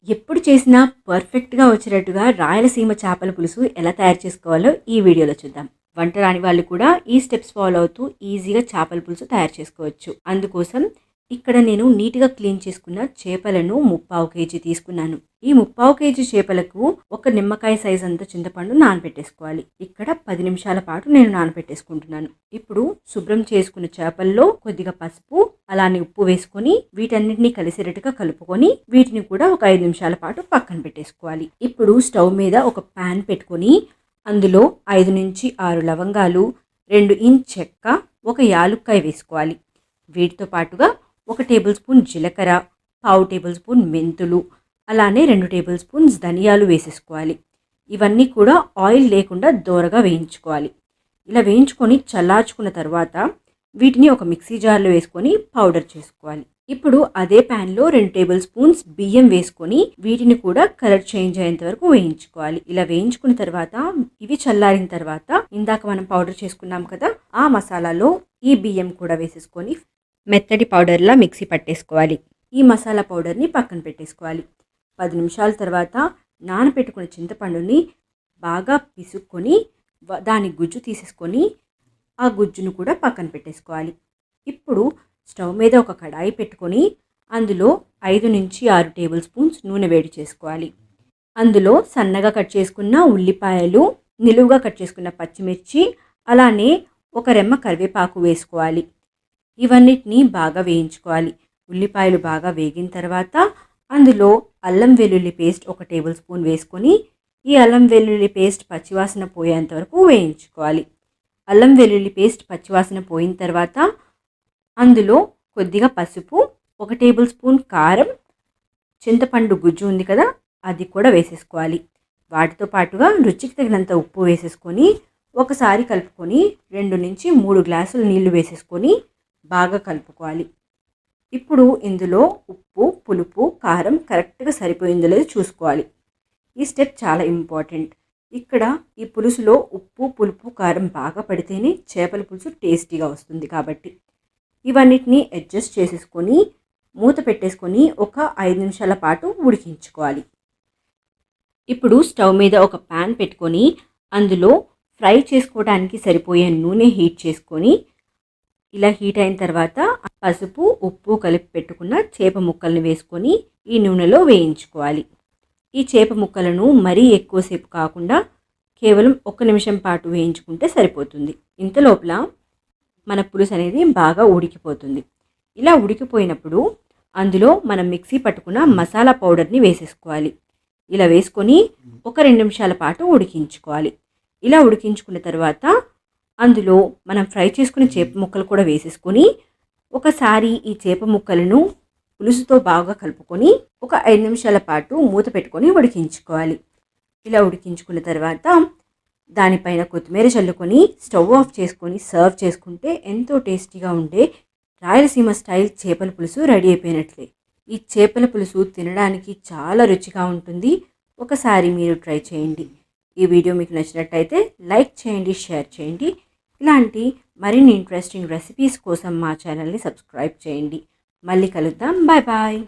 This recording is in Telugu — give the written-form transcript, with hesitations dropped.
ఎప్పుడు చేసినా పర్ఫెక్ట్‌గా వచ్చేటట్టుగా రాయలసీమ చేపల పులుసు ఎలా తయారు చేసుకోవాలో ఈ వీడియోలో చూద్దాం. వంట రాని వాళ్ళు కూడా ఈ స్టెప్స్ ఫాలో అవుతూ ఈజీగా చేపల పులుసు తయారు చేసుకోవచ్చు. అందుకోసం ఇక్కడ నేను నీట్‌గా క్లీన్ చేసుకున్న చేపలను 3/4 కేజీ తీసుకున్నాను. ఈ 3/4 కేజీ చేపలకు ఒక నిమ్మకాయ సైజ్ అంత చింతపండు నానబెట్టేసుకోవాలి. ఇక్కడ 10 నిమిషాల పాటు నేను నానబెట్టేసుకుంటున్నాను. ఇప్పుడు శుభ్రం చేసుకున్న చేపల్లో కొద్దిగా పసుపు అలానే ఉప్పు వేసుకొని వీటన్నిటిని కలిసేటట్టుగా కలుపుకొని వీటిని కూడా ఒక 5 నిమిషాల పాటు పక్కన పెట్టేసుకోవాలి. ఇప్పుడు స్టవ్ మీద ఒక పాన్ పెట్టుకొని అందులో 5 నుంచి 6 లవంగాలు, 2 ఇంచ్ చెక్క, ఒక యాలుక్కాయ వేసుకోవాలి. వీటితో పాటుగా 1 టేబుల్ స్పూన్ జీలకర్ర, పావు టేబుల్ స్పూన్ మెంతులు, అలానే 2 టేబుల్ స్పూన్స్ ధనియాలు వేసేసుకోవాలి. ఇవన్నీ కూడా ఆయిల్ లేకుండా దోరగా వేయించుకోవాలి. ఇలా వేయించుకొని చల్లార్చుకున్న తర్వాత వీటిని ఒక మిక్సీ జార్లో వేసుకొని పౌడర్ చేసుకోవాలి. ఇప్పుడు అదే ప్యాన్లో 2 టేబుల్ స్పూన్స్ బియ్యం వేసుకొని వీటిని కూడా కలర్ చేంజ్ అయ్యేంత వరకు వేయించుకోవాలి. ఇలా వేయించుకున్న తర్వాత ఇవి చల్లారిన తర్వాత ఇందాక మనం పౌడర్ చేసుకున్నాం కదా, ఆ మసాలాలో ఈ బియ్యం కూడా వేసేసుకొని మెత్తటి పౌడర్లా మిక్సీ పట్టేసుకోవాలి. ఈ మసాలా పౌడర్ని పక్కన పెట్టేసుకోవాలి. 10 నిమిషాల తర్వాత నానబెట్టుకున్న చింతపండుని బాగా పిసుక్కొని దాని గుజ్జు తీసేసుకొని ఆ గుజ్జును కూడా పక్కన పెట్టేసుకోవాలి. ఇప్పుడు స్టవ్ మీద ఒక కడాయి పెట్టుకొని అందులో 5 నుంచి 6 టేబుల్ స్పూన్స్ నూనె వేడి చేసుకోవాలి. అందులో సన్నగా కట్ చేసుకున్న ఉల్లిపాయలు, నిలువుగా కట్ చేసుకున్న పచ్చిమిర్చి, అలానే ఒక రెమ్మ కరివేపాకు వేసుకోవాలి. ఇవన్నిటిని బాగా వేయించుకోవాలి. ఉల్లిపాయలు బాగా వేగిన తర్వాత అందులో అల్లం వెల్లుల్లి పేస్ట్ 1 టేబుల్ స్పూన్ వేసుకొని ఈ అల్లం వెల్లుల్లి పేస్ట్ పచ్చివాసన పోయేంత వరకు వేయించుకోవాలి. అల్లం వెల్లుల్లి పేస్ట్ పచ్చివాసన పోయిన తర్వాత అందులో కొద్దిగా పసుపు, 1 టేబుల్ స్పూన్ కారం, చింతపండు గుజ్జు ఉంది కదా, అది కూడా వేసేసుకోవాలి. వాటితో పాటుగా రుచికి తగినంత ఉప్పు వేసేసుకొని ఒకసారి కలుపుకొని 2 నుంచి 3 గ్లాసులు నీళ్లు వేసేసుకొని బాగా కలుపుకోవాలి. ఇప్పుడు ఇందులో ఉప్పు, పులుపు, కారం కరెక్ట్గా సరిపోయిందో లేదో చూసుకోవాలి. ఈ స్టెప్ చాలా ఇంపార్టెంట్. ఇక్కడ ఈ పులుసులో ఉప్పు, పులుపు, కారం బాగా పడితేనే చేపల పులుసు టేస్టీగా వస్తుంది. కాబట్టి ఇవన్నిటిని అడ్జస్ట్ చేసేసుకొని మూత పెట్టేసుకొని ఒక 5 నిమిషాల పాటు ఉడికించుకోవాలి. ఇప్పుడు స్టవ్ మీద ఒక ప్యాన్ పెట్టుకొని అందులో ఫ్రై చేసుకోవడానికి సరిపోయే నూనె హీట్ చేసుకొని ఇలా హీట్ అయిన తర్వాత పసుపు, ఉప్పు కలిపి పెట్టుకున్న చేప ముక్కల్ని వేసుకొని ఈ నూనెలో వేయించుకోవాలి. ఈ చేప ముక్కలను మరీ ఎక్కువసేపు కాకుండా కేవలం 1 నిమిషం పాటు వేయించుకుంటే సరిపోతుంది. ఇంతలోపల మన పులుసు అనేది బాగా ఉడికిపోతుంది. ఇలా ఉడికిపోయినప్పుడు అందులో మనం మిక్సీ పట్టుకున్న మసాలా పౌడర్ని వేసేసుకోవాలి. ఇలా వేసుకొని ఒక 2 నిమిషాల పాటు ఉడికించుకోవాలి. ఇలా ఉడికించుకున్న తర్వాత అందులో మనం ఫ్రై చేసుకున్న చేప ముక్కలు కూడా వేసేసుకొని ఒకసారి ఈ చేప ముక్కలను పులుసుతో బాగా కలుపుకొని ఒక 5 నిమిషాల పాటు మూత పెట్టుకొని ఉడికించుకోవాలి. ఇలా ఉడికించుకున్న తర్వాత దానిపైన కొత్తిమీర చల్లుకొని స్టవ్ ఆఫ్ చేసుకొని సర్వ్ చేసుకుంటే ఎంతో టేస్టీగా ఉండే రాయలసీమ స్టైల్ చేపల పులుసు రెడీ అయిపోయినట్లే. ఈ చేపల పులుసు తినడానికి చాలా రుచిగా ఉంటుంది. ఒకసారి మీరు ట్రై చేయండి. ఈ వీడియో మీకు నచ్చినట్టయితే లైక్ చేయండి, షేర్ చేయండి. ఇలాంటి మరిన్ని ఇంట్రెస్టింగ్ రెసిపీస్ కోసం మా ఛానల్ని సబ్స్క్రైబ్ చేయండి. మళ్ళీ కలుద్దాం. Bye bye.